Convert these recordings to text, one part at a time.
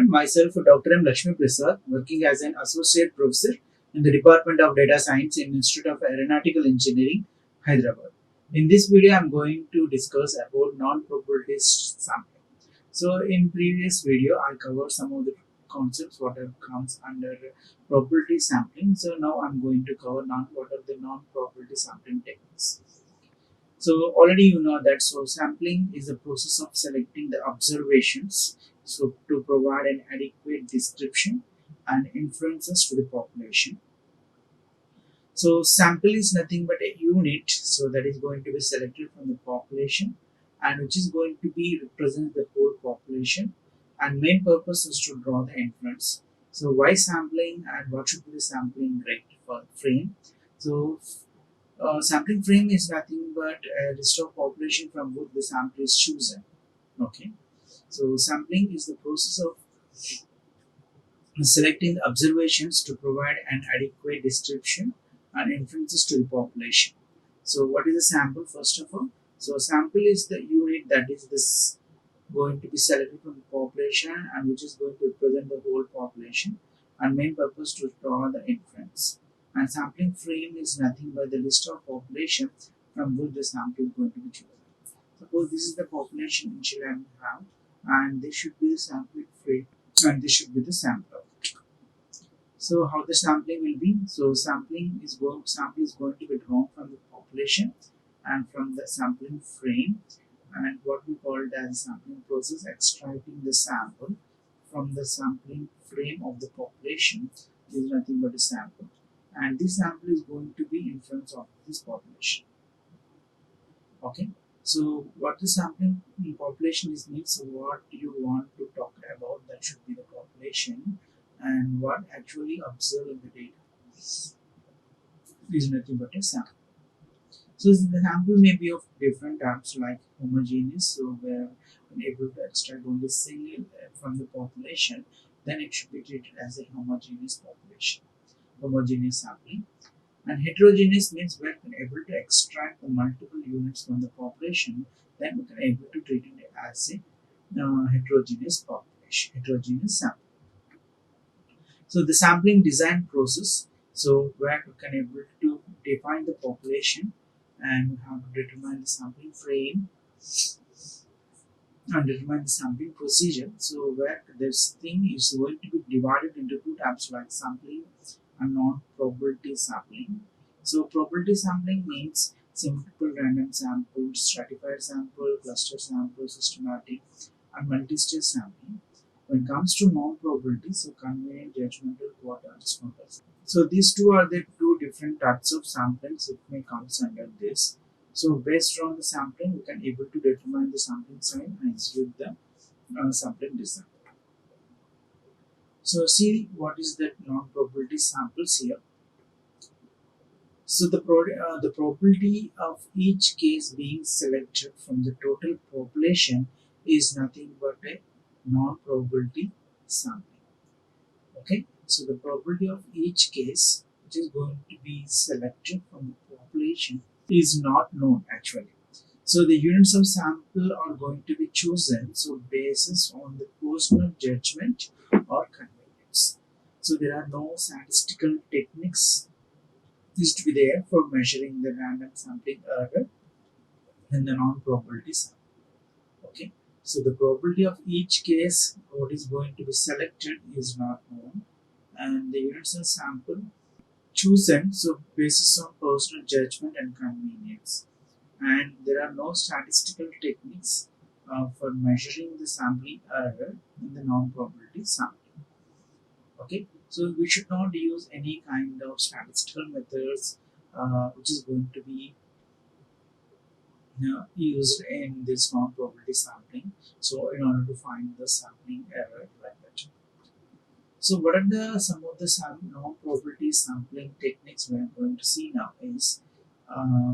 everyone, myself Dr. M. Lakshmi Prasad, working as an Associate Professor in the Department of Data Science in Institute of Aeronautical Engineering, Hyderabad. In this video, I am going to discuss about non-probability sampling. So in previous video, I covered some of the concepts what comes under probability sampling. So now I am going to cover what are the non-probability sampling techniques. So already you know that sampling is the process of selecting the observations to provide an adequate description and inferences to the population. So sample is nothing but a unit that is going to be selected from the population and which is going to be represent the whole population, and main purpose is to draw the inference. So why sampling and what should be the sampling rate for frame? So sampling frame is nothing but a list of population from which the sample is chosen. Okay, so sampling is the process of selecting the observations to provide an adequate description and inferences to the population. So what is a sample first of all? So a sample is the unit that is this going to be selected from the population and which is going to represent the whole population, and main purpose to draw the inference. And sampling frame is nothing but the list of population from which the sample is going to be chosen. Suppose this is the population initially I have, and this should be the sampling frame, and this should be the sample. So how the sampling will be? So sample is going to be drawn from the population and from the sampling frame, and what we call it as sampling process, extracting the sample from the sampling frame of the population is nothing but a sample, and this sample is going to be inference of this population. Okay, so what the sampling population is means what you want to talk about, that should be the population, and what actually observed in the data is nothing but a sample. So the sample may be of different types like homogeneous, so where when able to extract only single from the population, then it should be treated as a homogeneous population, homogeneous sampling. And heterogeneous means we can able to extract the multiple units from the population, then we can able to treat it as a heterogeneous population, heterogeneous sample. So the sampling design process, so where we can able to define the population and we have to determine the sampling frame and determine the sampling procedure. So where this thing is going to be divided into two types like sampling and non-probability sampling. So probability sampling means simple random sample, stratified sample, cluster sample, systematic, and multi-stage sampling. When it comes to non-probability, so convenient, judgmental, quadrant, so these two are the two different types of samplings it may comes under this. So based on the sampling, we can able to determine the sampling size and execute the sampling design. So see what is that non-probability samples here. So the probability of each case being selected from the total population is nothing but a non-probability sampling. Okay, so the probability of each case which is going to be selected from the population is not known actually. So the units of sample are going to be chosen so basis on the personal judgment or convenience. So there are no statistical techniques is to be there for measuring the random sampling error in the non-probability sample. Okay, so the probability of each case what is going to be selected is not known, and the units of sample chosen so basis on personal judgment and convenience, and there are no statistical techniques for measuring the sampling error in the non-probability sampling. Okay, so we should not use any kind of statistical methods which is going to be used in this non-probability sampling, so in order to find the sampling error like that. So what are the some of the non-probability sampling techniques we are going to see now is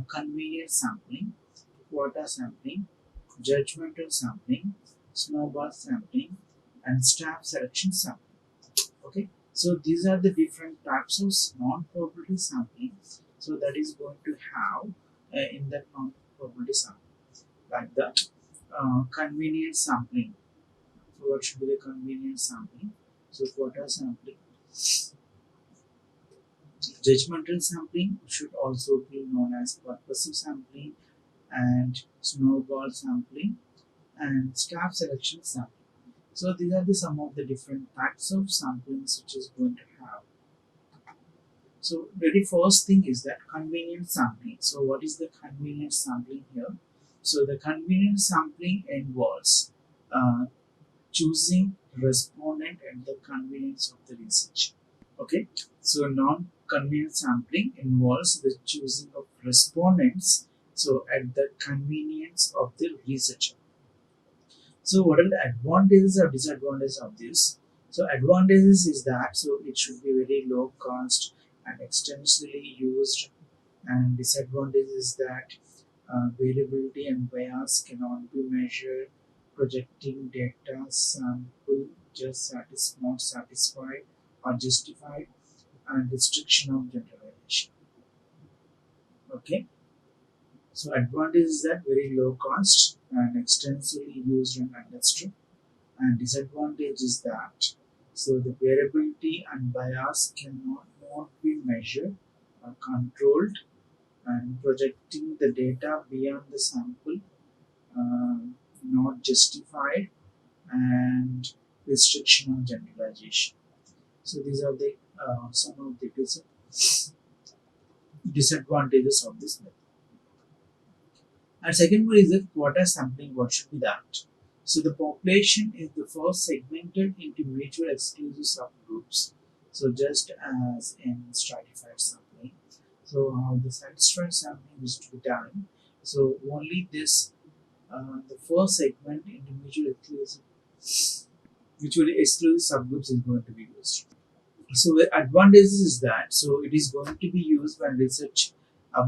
convenient sampling, quota sampling, judgmental sampling, snowball sampling, and staff selection sampling. Okay, so these are the different types of non-probability sampling, so that is going to have in that non-probability sampling like that. Convenient sampling, what should be the convenient sampling? So quota sampling, judgmental sampling should also be known as purposive sampling and snowball sampling and staff selection sampling. So these are the some of the different types of samplings which is going to have. So very first thing is that convenient sampling. So what is the convenient sampling here? So the convenient sampling involves choosing respondent at the convenience of the research. Okay, so non-convenient sampling involves the choosing of respondents so at the convenience of the researcher. So what are the advantages or disadvantages of this? So advantages is that so it should be very low cost and extensively used, and disadvantage is that variability and bias cannot be measured, projecting data sample just not satisfied or justified, and restriction of generalization. Okay, so advantage is that very low cost and extensively used and understood, and disadvantage is that so the variability and bias cannot not be measured or controlled, and projecting the data beyond the sample uh, not justified, and restriction on generalization. So these are the some of the disadvantages of this method. And second one is the quota sampling. What should be that? So the population is the first segmented into mutual exclusive subgroups. So just as in stratified sampling. So how the stratified sampling is to be done. So only this the first segment into mutually exclusive subgroups is going to be used. So the advantages is that so it is going to be used when research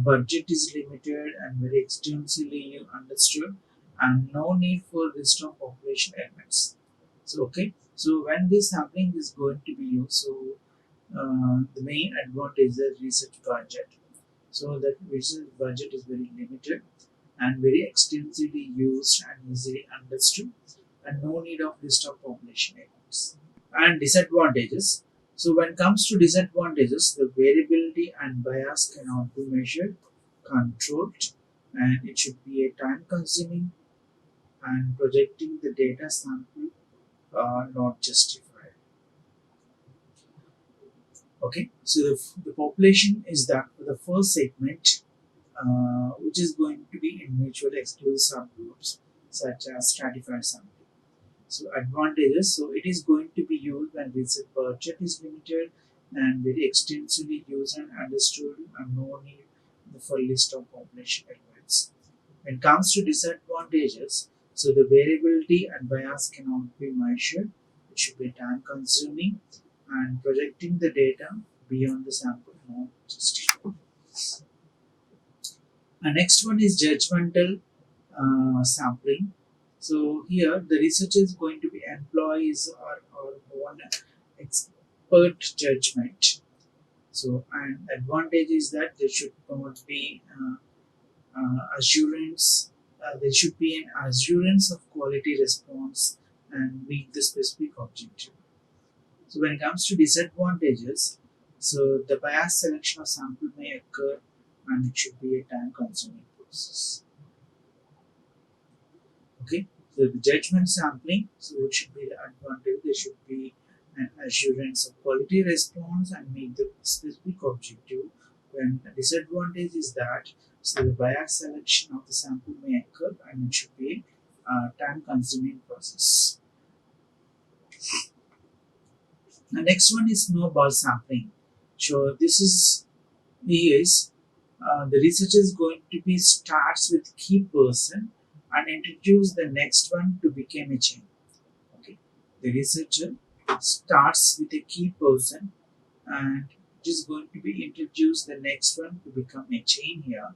budget is limited and very extensively understood, and no need for list of population elements. So okay, so when this sampling is going to be used, so the main advantage is the research budget. So that research budget is very limited and very extensively used and easily understood, and no need of list of population elements. And disadvantages. So when it comes to disadvantages, the variability and bias cannot be measured, controlled, and it should be a time consuming, and projecting the data sample not justified. Okay, so the population is that for the first segment, which is going to be in mutually exclusive subgroups such as stratified sampling. So advantages, so it is going to be used when research budget is limited and very extensively used and understood, and no need for list of population elements. When it comes to disadvantages, so the variability and bias cannot be measured. It should be time consuming, and projecting the data beyond the sample not justified. And next one is judgmental sampling. So here the researcher is going to be employees or one expert judgment. So an advantage is that there should not be assurance. There should be an assurance of quality response and meet the specific objective. So when it comes to disadvantages, so the bias selection of sample may occur, and it should be a time consuming process. Okay, so the judgment sampling, so it should be the advantage, there should be an assurance of quality response and meet the specific objective. When the disadvantage is that so the bias selection of the sample may occur, and it should be a time consuming process. The next one is snowball sampling. So this is the research is going to be starts with key person and introduce the next one to become a chain. Okay, the researcher starts with a key person and it is going to be introduced the next one to become a chain here.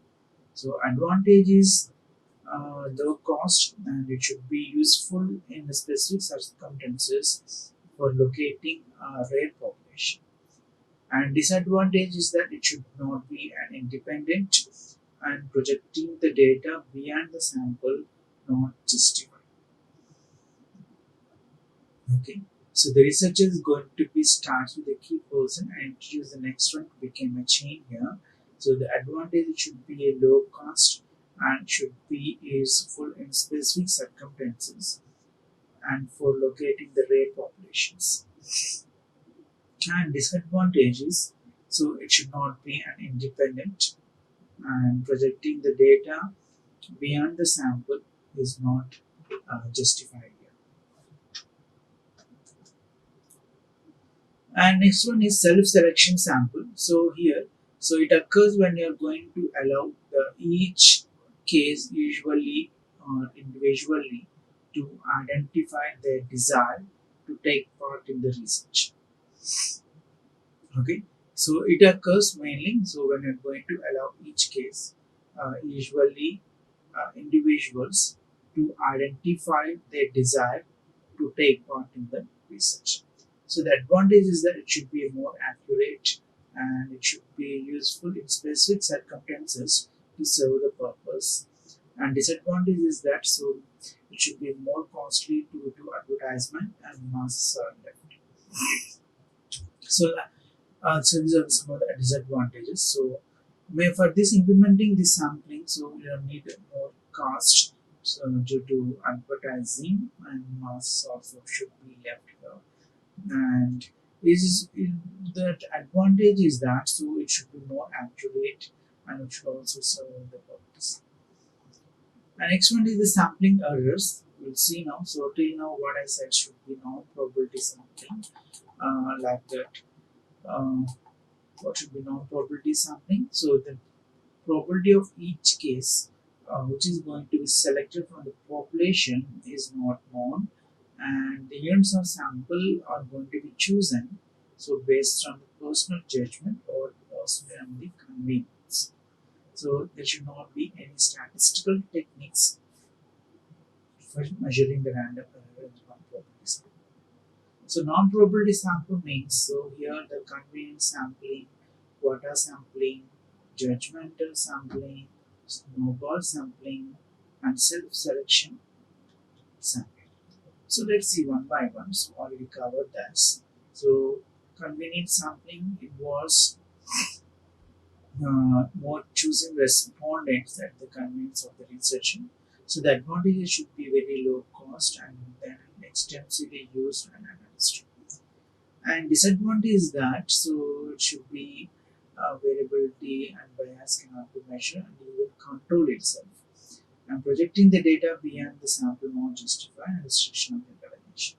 So advantage is low cost, and it should be useful in the specific circumstances for locating a rare population. And disadvantage is that it should not be an independent, and projecting the data beyond the sample not justified. Okay, so the researcher is going to be starts with a key person and introduce the next one to become a chain here. So the advantage should be a low cost and should be useful in specific circumstances and for locating the rare populations. And disadvantages, so it should not be an independent and projecting the data beyond the sample is not justified here. And next one is self-selection sample. So here, so it occurs when you are going to allow the each case usually or individually to identify their desire to take part in the research. Okay, so it occurs mainly so when you're going to allow each case, usually individuals to identify their desire to take part in the research. So the advantage is that it should be more accurate and it should be useful in specific circumstances to serve the purpose. And disadvantage is that so it should be more costly to do advertisement and mass left. So these are some of the disadvantages. So for this implementing this sampling, so you need more cost so due to advertising and mass also should be left here. And is that advantage is that so it should be more accurate and it should also serve the purpose. And next one is the sampling errors. We'll see now. So till now what I said should be non-probability sampling like that. Uh, what should be non-probability sampling? So the probability of each case which is going to be selected from the population is not known and the units of sample are going to be chosen so based on the personal judgment or possibly on the convenience. So there should not be any statistical techniques for measuring the random error in non-probability sample. So non-probability sample means so here the convenience sampling, quota sampling, judgmental sampling, snowball sampling, and self-selection sampling. So let's see one by one. So already covered that. So convenient sampling involves more choosing respondents at the convenience of the researcher. So the advantages should be very low cost and then extensively used and analyzed. And disadvantage is that so it should be variability and bias cannot be measured and you will control itself. And projecting the data beyond the sample not justify and restriction of intervention.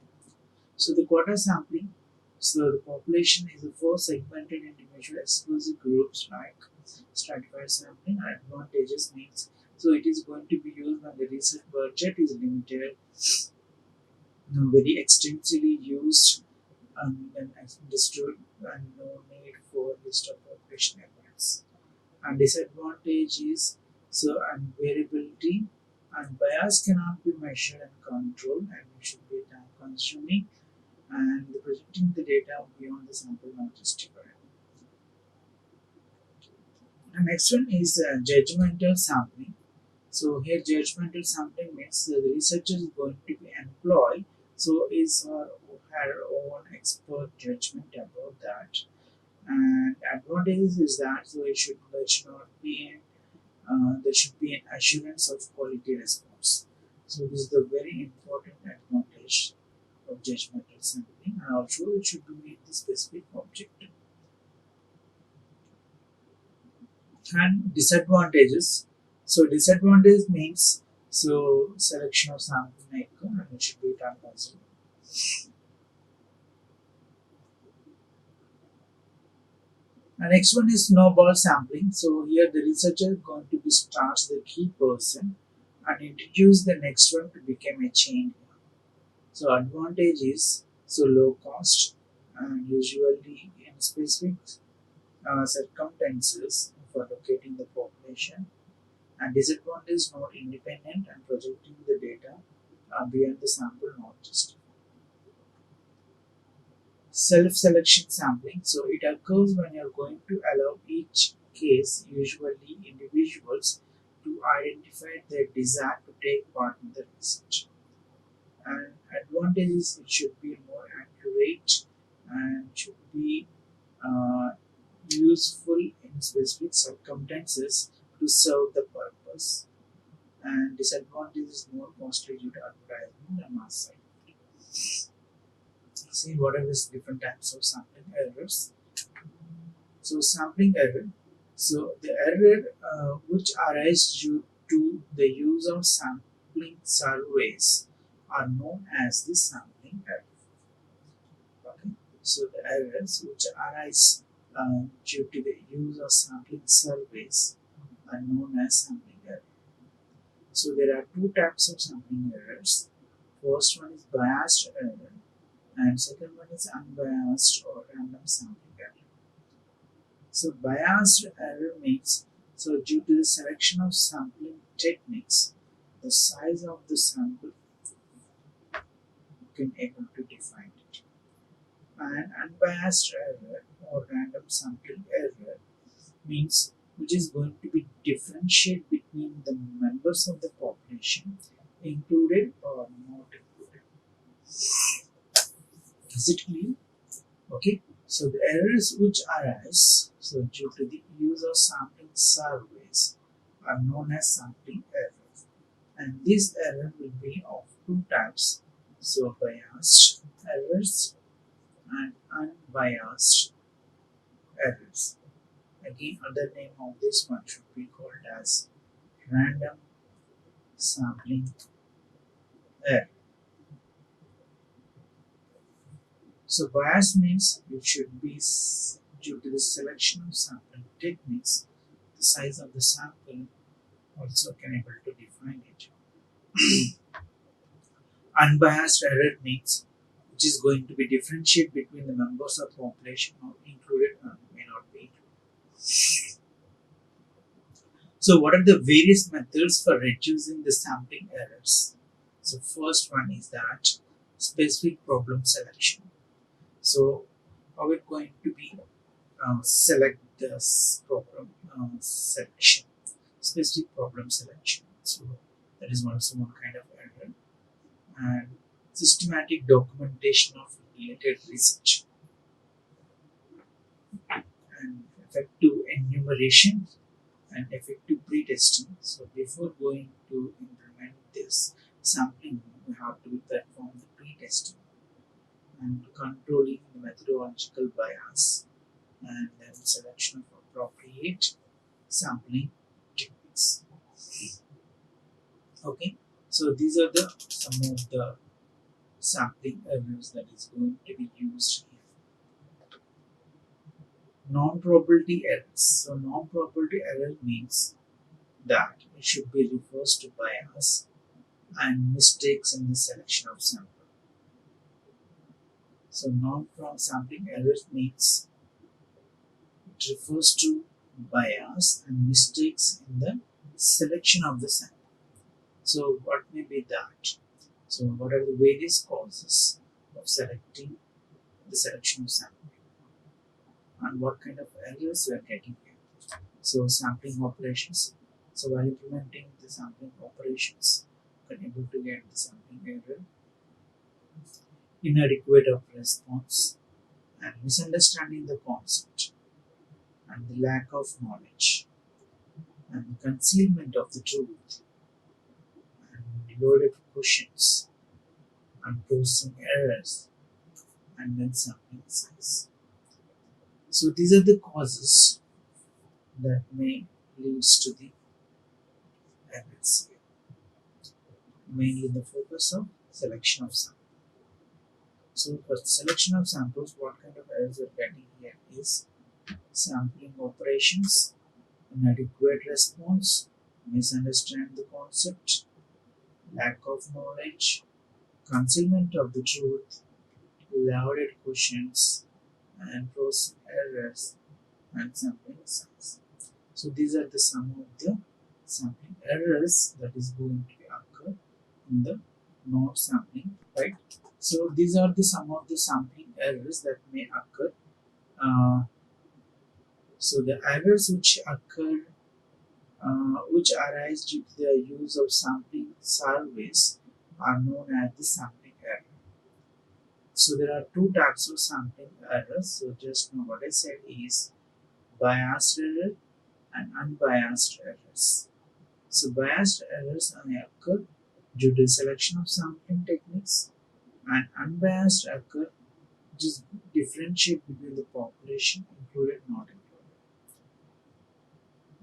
So the quota sampling, so the population is therefore segmented into mutual exclusive groups like stratified sampling and advantages means so it is going to be used when the research budget is limited, very extensively used and then understood and no need for list of population events. And disadvantage is so and variability and bias cannot be measured and controlled and it should be time consuming and the projecting the data beyond the sample not justified. The next one is judgmental sampling. So here judgmental sampling means the researcher is going to be employed so is her own expert judgment about that. And advantages is that so there should not be there should be an assurance of quality response. So this is the very important advantage of judgmental sampling and also it should meet the specific objective. And disadvantages. So disadvantage means so selection of sample maker and it should be time consuming. The next one is snowball sampling. So here the researcher is going to be starts the key person and introduce the next one to become a chain. So advantage is so low cost and usually in specific circumstances for locating the population and disadvantage not independent and projecting the data beyond the sample not just self-selection sampling. So it occurs when you're going to allow each case, usually individuals, to identify their desire to take part in the research. And advantage is it should be more accurate and should be uh, useful in specific circumstances to serve the purpose. And disadvantage is more costly due to advertisement and mass site. See what are the different types of sampling errors. So sampling error. So the error which arise due to the use of sampling surveys are known as the sampling error. Okay. So the errors which arise due to the use of sampling surveys are known as sampling error. So there are two types of sampling errors. First one is biased error and second one is unbiased or random sampling error. So biased error means due to the selection of sampling techniques, the size of the sample can able to define it. And unbiased error or random sampling error means which is going to be differentiate between the members of the population included or not included. Is it clear? Okay. So the errors which arise due to the use of sampling surveys are known as sampling errors. And this error will be of two types. So biased errors and unbiased errors. Again, other name of this one should be called as random sampling error. So bias means it should be due to the selection of sampling techniques. The size of the sample also can able to define it. Unbiased error means which is going to be differentiate between the members of population or included or may not be included. So what are the various methods for reducing the sampling errors? So first one is that specific problem selection. So how we're going to be select this problem selection, specific problem selection. So that is also one kind of error. And systematic documentation of related research and effective enumeration and effective pre-testing. So before going to implement this sampling, we have to perform the pre-testing and controlling the methodological bias and then selection of appropriate sampling techniques. Okay, so these are the some of the sampling errors that is going to be used here. Non-probability errors. So non-probability error means that it should be refers to bias and mistakes in the selection of sample. So non-sampling errors means it refers to bias and mistakes in the selection of the sample. So what may be that? So what are the various causes of selecting the selection of sample and what kind of errors we are getting here? So sampling operations. So while implementing the sampling operations, you can able to get the sampling error, inadequate of response, and misunderstanding the concept, and the lack of knowledge, and concealment of the truth, and loaded questions, and processing errors, and then sampling size. So these are the causes that may leads to the errors here. Mainly the focus of selection of samples. So for selection of samples, what kind of errors we are getting here is sampling operations, inadequate response, misunderstand the concept, lack of knowledge, concealment of the truth, loaded questions, and processing errors and sampling size. So these are the some of the sampling errors that is going to occur in the not sampling, right? So these are the some of the sampling errors that may occur. Uh, so the errors which occur, which arise due to the use of sampling surveys, are known as the sampling error. So there are two types of sampling errors. So just now what I said is biased error and unbiased errors. So biased errors may occur due to selection of sampling techniques, and unbiased occur just differentiate between the population included not included.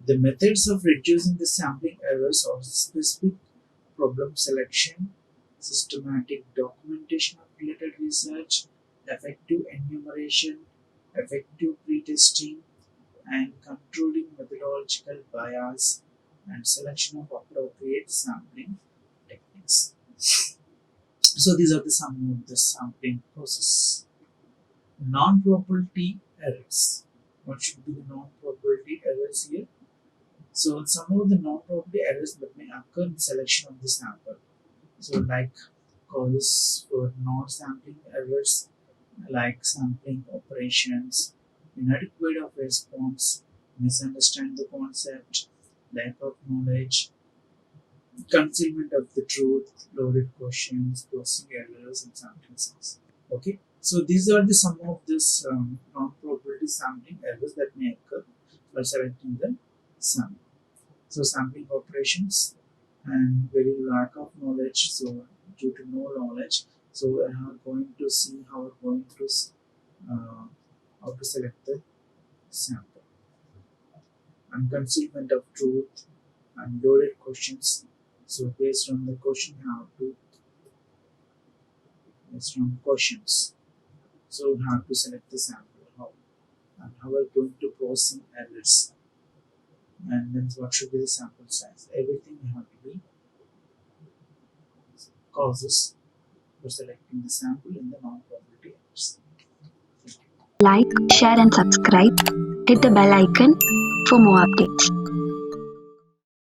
The methods of reducing the sampling errors are specific problem selection, systematic documentation of related research, effective enumeration, effective pretesting, and controlling methodological bias and selection of appropriate sampling techniques. So these are the some of the sampling process. Non-probability errors. What should be the non-probability errors here? So some of the non-probability errors that may occur in selection of the sample. So like causes for non-sampling errors like sampling operations, inadequate of response, misunderstand the concept, lack of knowledge, concealment of the truth, loaded questions, closing errors, and sampling size. Okay, so these are the some of this non-probability sampling errors that may occur by selecting the sample. So sampling operations and very lack of knowledge. So due to no knowledge, so we are going to see how we're going to uh, how to select the sample. And concealment of truth and loaded questions. So based on the question, how to based on questions. So we have to select the sample how and how we're going to process errors. And then what should be the sample size? Everything have to be causes for selecting the sample in the non-probability errors. Like, share and subscribe. Hit the bell icon for more updates.